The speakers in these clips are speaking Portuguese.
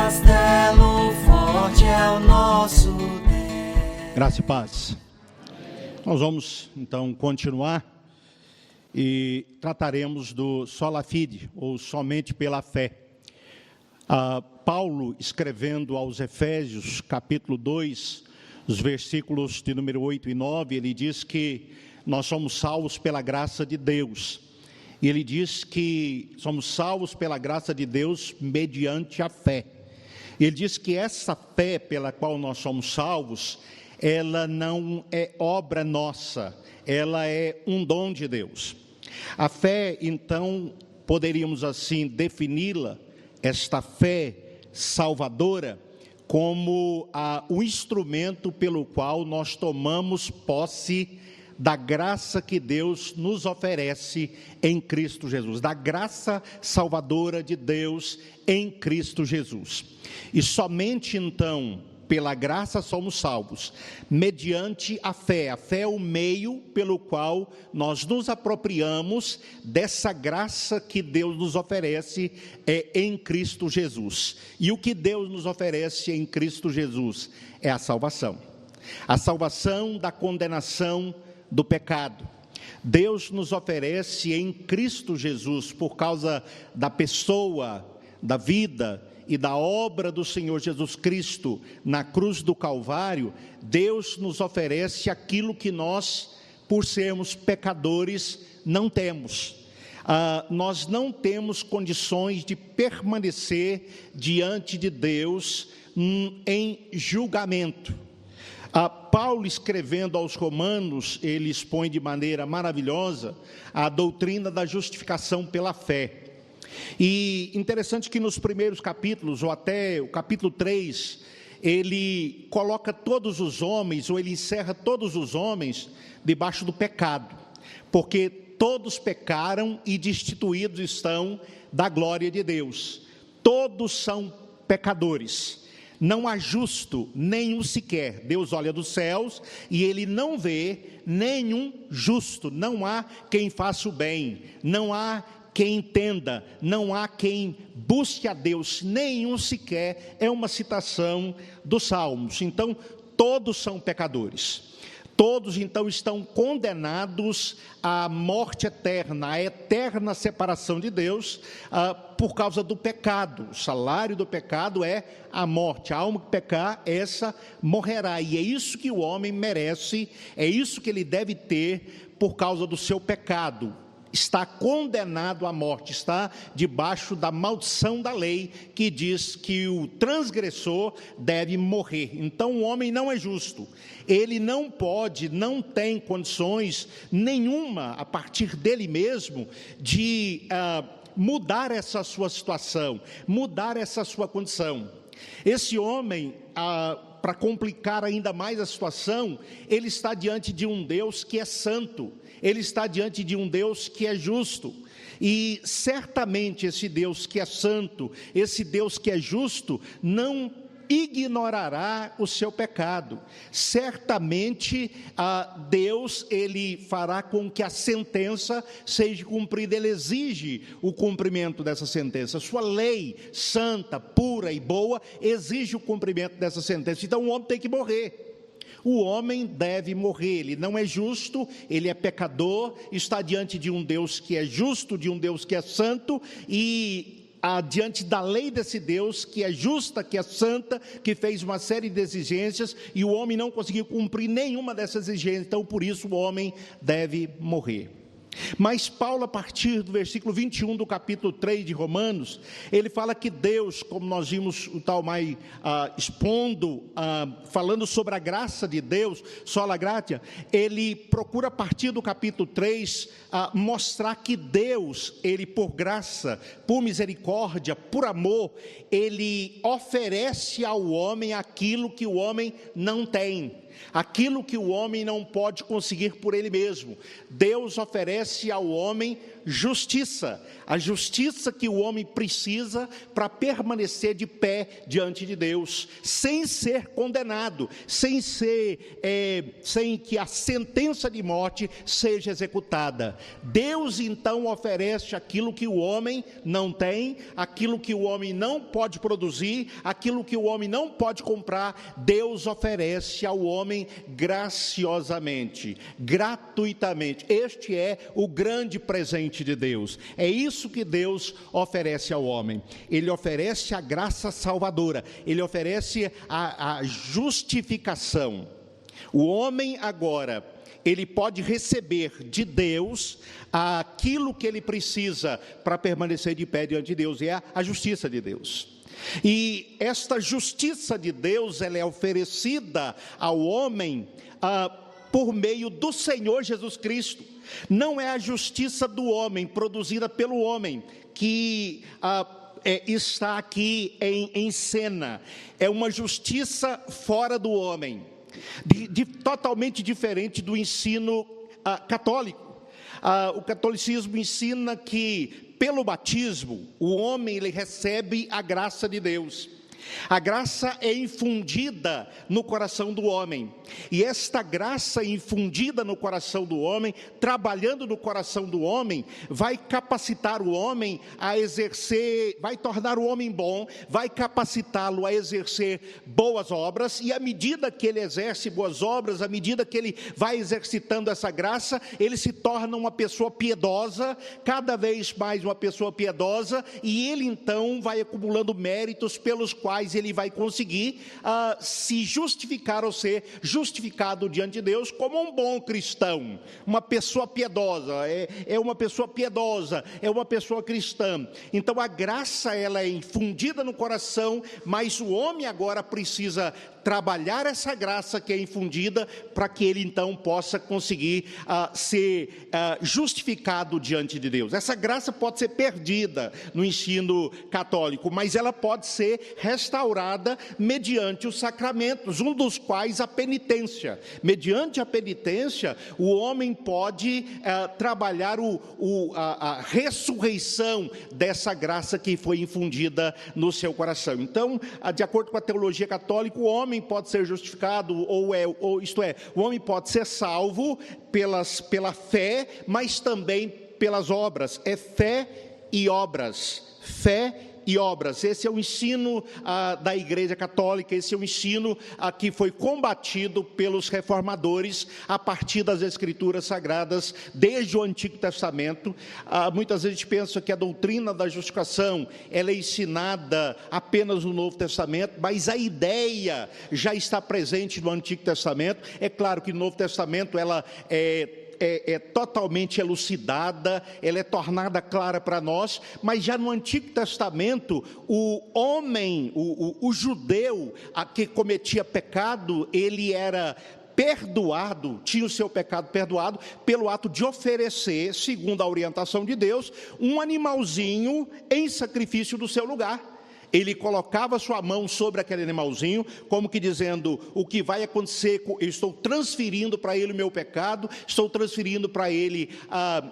castelo forte é o nosso Deus. Graça e paz. Nós vamos então continuar e trataremos do sola fide, ou somente pela fé. Paulo, escrevendo aos Efésios, capítulo 2, os versículos de número 8 e 9, ele diz que nós somos salvos pela graça de Deus. E ele diz que somos salvos pela graça de Deus mediante a fé. Ele diz que essa fé pela qual nós somos salvos, ela não é obra nossa, ela é um dom de Deus. A fé, então, poderíamos assim defini-la, esta fé salvadora, como o instrumento pelo qual nós tomamos posse da graça que Deus nos oferece em Cristo Jesus, da graça salvadora de Deus em Cristo Jesus. E somente então, pela graça somos salvos, mediante a fé é o meio pelo qual nós nos apropriamos dessa graça que Deus nos oferece em Cristo Jesus. E o que Deus nos oferece em Cristo Jesus é a salvação da condenação do pecado. Deus nos oferece em Cristo Jesus, por causa da pessoa, da vida e da obra do Senhor Jesus Cristo na cruz do Calvário, Deus nos oferece aquilo que nós, por sermos pecadores, não temos. Nós não temos condições de permanecer diante de Deus em julgamento. Paulo, escrevendo aos Romanos, ele expõe de maneira maravilhosa a doutrina da justificação pela fé. E interessante que nos primeiros capítulos, ou até o capítulo 3, ele coloca todos os homens, ou ele encerra todos os homens debaixo do pecado, porque todos pecaram e destituídos estão da glória de Deus. Todos são pecadores. Não há justo nenhum sequer. Deus olha dos céus e ele não vê nenhum justo. Não há quem faça o bem, não há quem entenda, não há quem busque a Deus, nenhum sequer. É uma citação dos Salmos. Então, todos são pecadores. Todos então estão condenados à morte eterna, à eterna separação de Deus, por causa do pecado. O salário do pecado é a morte. A alma que pecar, essa morrerá. E é isso que o homem merece, é isso que ele deve ter por causa do seu pecado. Está condenado à morte, está debaixo da maldição da lei, que diz que o transgressor deve morrer. Então o homem não é justo, ele não pode, não tem condições nenhuma, a partir dele mesmo, de mudar essa sua situação, mudar essa sua condição. Esse homem, para complicar ainda mais a situação, ele está diante de um Deus que é santo, ele está diante de um Deus que é justo, e certamente esse Deus que é santo, esse Deus que é justo, não ignorará o seu pecado. Certamente Deus, ele fará com que a sentença seja cumprida. Ele exige o cumprimento dessa sentença. Sua lei santa, pura e boa exige o cumprimento dessa sentença. Então o homem tem que morrer. O homem deve morrer, ele não é justo, ele é pecador, está diante de um Deus que é justo, de um Deus que é santo, e diante da lei desse Deus, que é justa, que é santa, que fez uma série de exigências, e o homem não conseguiu cumprir nenhuma dessas exigências, então por isso o homem deve morrer. Mas Paulo, a partir do versículo 21 do capítulo 3 de Romanos, ele fala que Deus, como nós vimos o tal Mai expondo, falando sobre a graça de Deus, sola gratia, ele procura a partir do capítulo 3, mostrar que Deus, ele por graça, por misericórdia, por amor, ele oferece ao homem aquilo que o homem não tem. Aquilo que o homem não pode conseguir por ele mesmo. Deus oferece ao homem justiça, a justiça que o homem precisa para permanecer de pé diante de Deus, sem ser condenado, sem que a sentença de morte seja executada. Deus então oferece aquilo que o homem não tem, aquilo que o homem não pode produzir, aquilo que o homem não pode comprar. Deus oferece ao homem graciosamente, gratuitamente. Este é o grande presente de Deus. É isso que Deus oferece ao homem. Ele oferece a graça salvadora, ele oferece a justificação. O homem agora, ele pode receber de Deus aquilo que ele precisa para permanecer de pé diante de Deus, é a justiça de Deus. E esta justiça de Deus, ela é oferecida ao homem por meio do Senhor Jesus Cristo. Não é a justiça do homem, produzida pelo homem, que está aqui em cena. É uma justiça fora do homem, totalmente diferente do ensino católico. O catolicismo ensina que pelo batismo o homem ele recebe a graça de Deus. A graça é infundida no coração do homem, e esta graça infundida no coração do homem, trabalhando no coração do homem, vai capacitar o homem a exercer, vai tornar o homem bom, vai capacitá-lo a exercer boas obras, e à medida que ele exerce boas obras, à medida que ele vai exercitando essa graça, ele se torna uma pessoa piedosa, cada vez mais uma pessoa piedosa, e ele então vai acumulando méritos pelos quais ele vai conseguir se justificar ou ser justificado diante de Deus como um bom cristão, uma pessoa piedosa, é uma pessoa piedosa, é uma pessoa cristã. Então a graça ela é infundida no coração, mas o homem agora precisa trabalhar essa graça que é infundida para que ele então possa conseguir ser justificado diante de Deus. Essa graça pode ser perdida no ensino católico, mas ela pode ser restaurada mediante os sacramentos, um dos quais a penitência. Mediante a penitência, o homem pode trabalhar a ressurreição dessa graça que foi infundida no seu coração. Então, de acordo com a teologia católica, o homem pode ser justificado, o homem pode ser salvo pela fé, mas também pelas obras. É fé e obras, fé e obras. Esse é o ensino da Igreja Católica, esse é o ensino que foi combatido pelos reformadores a partir das Escrituras Sagradas, desde o Antigo Testamento. Muitas vezes a gente pensa que a doutrina da justificação ela é ensinada apenas no Novo Testamento, mas a ideia já está presente no Antigo Testamento. É claro que no Novo Testamento ela é totalmente elucidada, ela é tornada clara para nós, mas já no Antigo Testamento, o homem, o judeu que cometia pecado, ele era perdoado, tinha o seu pecado perdoado, pelo ato de oferecer, segundo a orientação de Deus, um animalzinho em sacrifício do seu lugar. Ele colocava sua mão sobre aquele animalzinho, como que dizendo, o que vai acontecer, eu estou transferindo para ele o meu pecado, estou transferindo para ele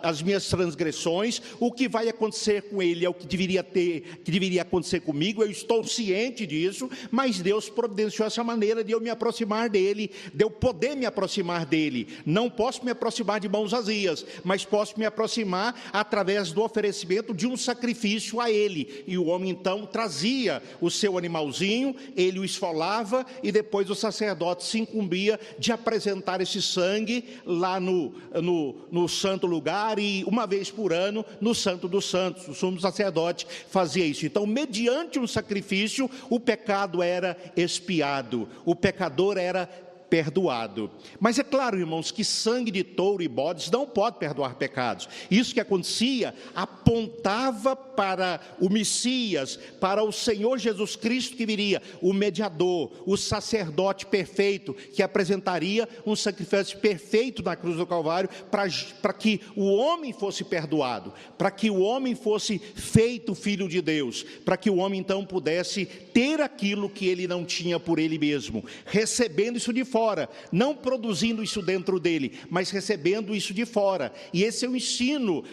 as minhas transgressões, o que vai acontecer com ele é o que deveria acontecer comigo, eu estou ciente disso, mas Deus providenciou essa maneira de eu me aproximar dele, de eu poder me aproximar dele. Não posso me aproximar de mãos vazias, mas posso me aproximar através do oferecimento de um sacrifício a ele. E o homem então trazia o seu animalzinho, ele o esfolava e depois o sacerdote se incumbia de apresentar esse sangue lá no santo lugar, e uma vez por ano no Santo dos Santos, o sumo sacerdote fazia isso. Então, mediante um sacrifício, o pecado era expiado, o pecador era perdoado. Mas é claro, irmãos, que sangue de touro e bodes não pode perdoar pecados. Isso que acontecia apontava para o Messias, para o Senhor Jesus Cristo que viria, o mediador, o sacerdote perfeito, que apresentaria um sacrifício perfeito na cruz do Calvário, para que o homem fosse perdoado, para que o homem fosse feito filho de Deus, para que o homem então pudesse ter aquilo que ele não tinha por ele mesmo, recebendo isso de fora. fora, não produzindo isso dentro dele, mas recebendo isso de fora. E esse é o ensino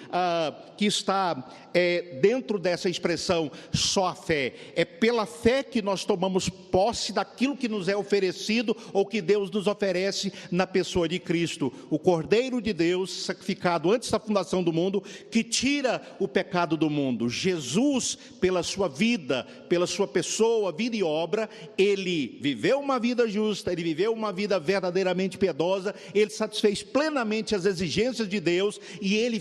que está dentro dessa expressão, só a fé. É pela fé que nós tomamos posse daquilo que nos é oferecido, ou que Deus nos oferece na pessoa de Cristo, o Cordeiro de Deus, sacrificado antes da fundação do mundo, que tira o pecado do mundo. Jesus, pela sua vida, pela sua pessoa, vida e obra, ele viveu uma vida justa, ele viveu uma vida verdadeiramente piedosa, ele satisfez plenamente as exigências de Deus, e ele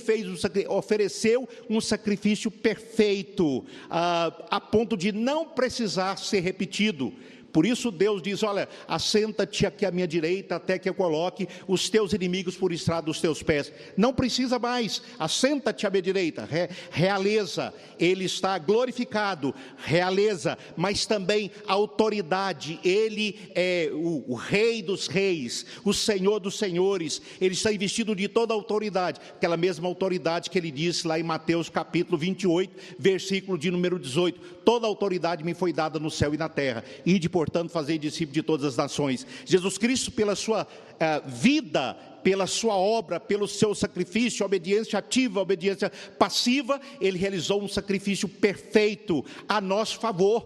ofereceu um sacrifício perfeito, a ponto de não precisar ser repetido. Por isso Deus diz: olha, assenta-te aqui à minha direita, até que eu coloque os teus inimigos por estrado dos teus pés. Não precisa mais, assenta-te à minha direita. Realeza, ele está glorificado, realeza, mas também autoridade. Ele é o rei dos reis, o senhor dos senhores. Ele está investido de toda a autoridade, aquela mesma autoridade que ele disse lá em Mateus capítulo 28, versículo de número 18: toda a autoridade me foi dada no céu e na terra, e portanto fazer discípulos de todas as nações. Jesus Cristo, pela sua vida, pela sua obra, pelo seu sacrifício, obediência ativa, obediência passiva, ele realizou um sacrifício perfeito a nosso favor.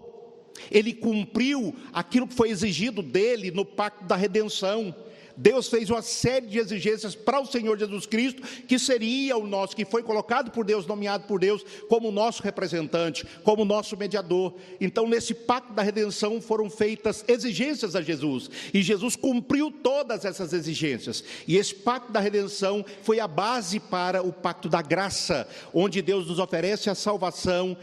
Ele cumpriu aquilo que foi exigido dele no pacto da redenção. Deus fez uma série de exigências para o Senhor Jesus Cristo, que seria o nosso, que foi colocado por Deus, nomeado por Deus, como nosso representante, como nosso mediador. Então, nesse pacto da redenção foram feitas exigências a Jesus, e Jesus cumpriu todas essas exigências. E esse pacto da redenção foi a base para o pacto da graça, onde Deus nos oferece a salvação,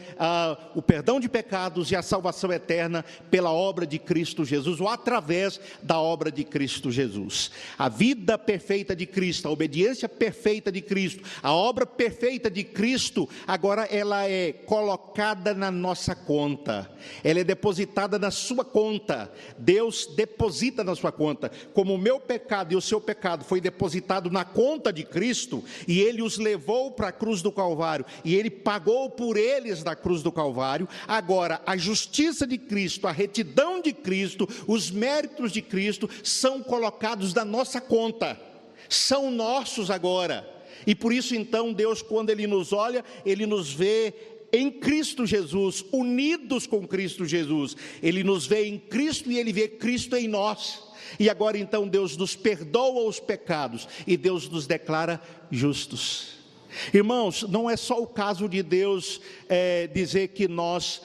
o perdão de pecados e a salvação eterna pela obra de Cristo Jesus, ou através da obra de Cristo Jesus. A vida perfeita de Cristo, a obediência perfeita de Cristo, a obra perfeita de Cristo, agora ela é colocada na nossa conta, ela é depositada na sua conta. Deus deposita na sua conta, como o meu pecado e o seu pecado foi depositado na conta de Cristo, e ele os levou para a cruz do Calvário, e ele pagou por eles na cruz do Calvário. Agora a justiça de Cristo, a retidão de Cristo, os méritos de Cristo são colocados da nossa conta, são nossos agora. E por isso então Deus, quando ele nos olha, ele nos vê em Cristo Jesus, unidos com Cristo Jesus. Ele nos vê em Cristo e ele vê Cristo em nós. E agora então Deus nos perdoa os pecados e Deus nos declara justos. Irmãos, não é só o caso de Deus dizer que nós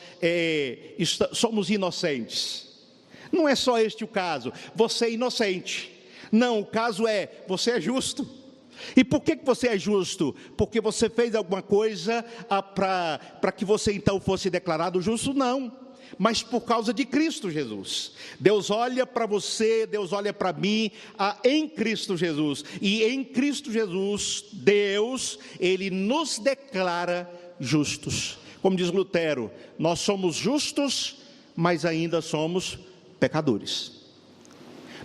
somos inocentes. Não é só este o caso, você é inocente. Não, o caso é, você é justo. E por que você é justo? Porque você fez alguma coisa para que você então fosse declarado justo? Não, mas por causa de Cristo Jesus. Deus olha para você, Deus olha para mim, em Cristo Jesus. E em Cristo Jesus, Deus, ele nos declara justos. Como diz Lutero, nós somos justos, mas ainda somos pecadores.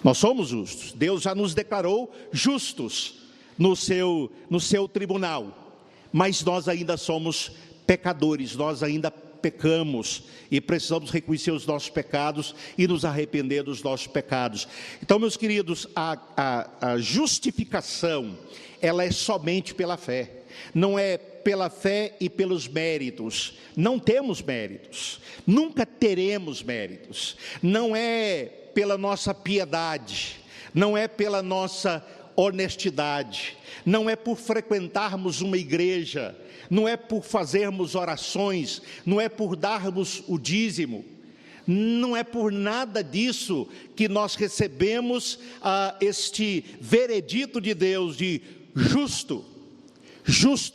Nós somos justos, Deus já nos declarou justos no seu tribunal, mas nós ainda somos pecadores, nós ainda pecamos e precisamos reconhecer os nossos pecados e nos arrepender dos nossos pecados. Então, meus queridos, a justificação, ela é somente pela fé, não é pela fé e pelos méritos. Não temos méritos, nunca teremos méritos. Não é pela nossa piedade, não é pela nossa honestidade, não é por frequentarmos uma igreja, não é por fazermos orações, não é por darmos o dízimo, não é por nada disso que nós recebemos este veredito de Deus de justo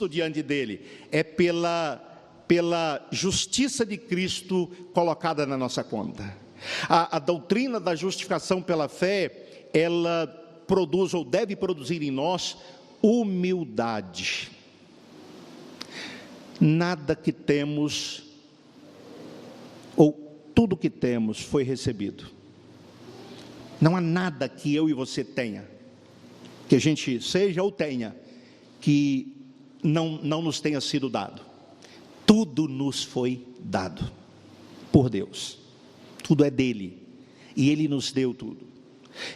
diante dele. É pela justiça de Cristo colocada na nossa conta. A doutrina da justificação pela fé, ela produz ou deve produzir em nós humildade. Nada que temos, ou tudo que temos, foi recebido. Não há nada que eu e você tenha, que a gente seja ou tenha, que não nos tenha sido dado. Tudo nos foi dado por Deus. Tudo é dele, e ele nos deu tudo.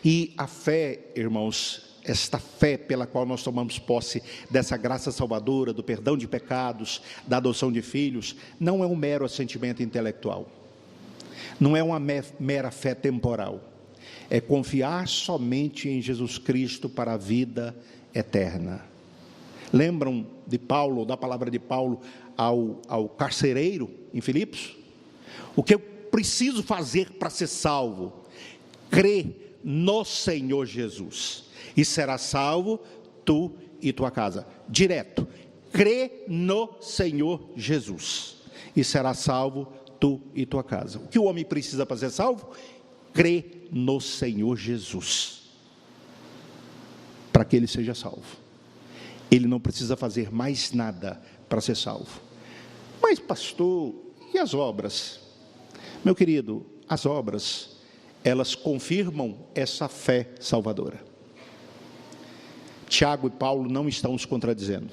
E a fé, irmãos, esta fé pela qual nós tomamos posse dessa graça salvadora, do perdão de pecados, da adoção de filhos, não é um mero assentimento intelectual, não é uma mera fé temporal, é confiar somente em Jesus Cristo para a vida eterna. Lembram de Paulo, da palavra de Paulo ao carcereiro em Filipos? O que eu preciso fazer para ser salvo? Crê no Senhor Jesus, e será salvo tu e tua casa. Direto, crê no Senhor Jesus, e será salvo tu e tua casa. O que o homem precisa para ser salvo? Crê no Senhor Jesus, para que ele seja salvo. Ele não precisa fazer mais nada para ser salvo. Mas pastor, e as obras? Meu querido, as obras, elas confirmam essa fé salvadora. Tiago e Paulo não estão se contradizendo.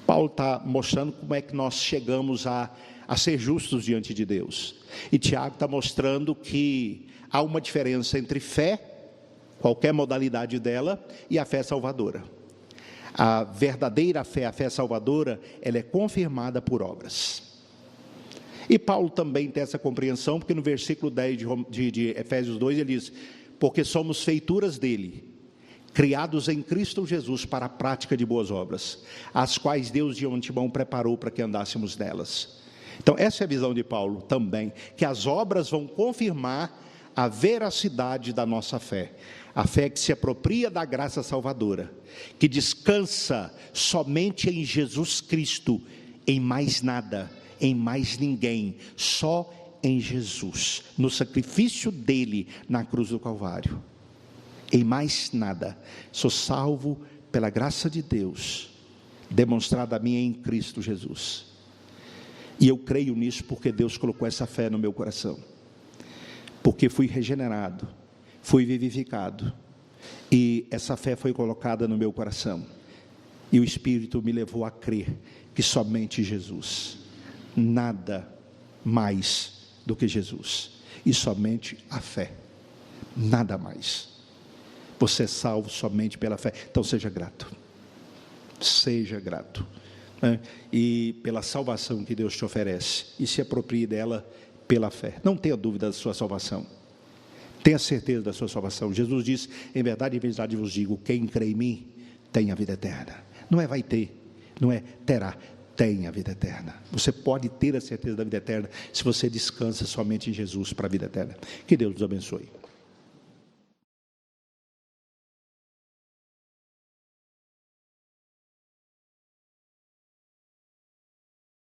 Paulo está mostrando como é que nós chegamos a ser justos diante de Deus. E Tiago está mostrando que há uma diferença entre fé, qualquer modalidade dela, e a fé salvadora. A verdadeira fé, a fé salvadora, ela é confirmada por obras. E Paulo também tem essa compreensão, porque no versículo 10 de Efésios 2, ele diz: porque somos feituras dele, criados em Cristo Jesus para a prática de boas obras, as quais Deus de antemão preparou para que andássemos nelas. Então essa é a visão de Paulo também, que as obras vão confirmar a veracidade da nossa fé, a fé que se apropria da graça salvadora, que descansa somente em Jesus Cristo, em mais nada, em mais ninguém, só em Jesus, no sacrifício dele na cruz do Calvário. Em mais nada, sou salvo pela graça de Deus, demonstrada a mim em Cristo Jesus. E eu creio nisso porque Deus colocou essa fé no meu coração, porque fui regenerado, fui vivificado, e essa fé foi colocada no meu coração, e o Espírito me levou a crer que somente Jesus, nada mais do que Jesus, e somente a fé, nada mais. Você é salvo somente pela fé. Então seja grato, né? E pela salvação que Deus te oferece, e se aproprie dela pela fé. Não tenha dúvida da sua salvação, tenha certeza da sua salvação. Jesus disse: em verdade vos digo, quem crê em mim tem a vida eterna. Não é vai ter, não é terá, tem a vida eterna. Você pode ter a certeza da vida eterna se você descansa somente em Jesus para a vida eterna. Que Deus nos abençoe.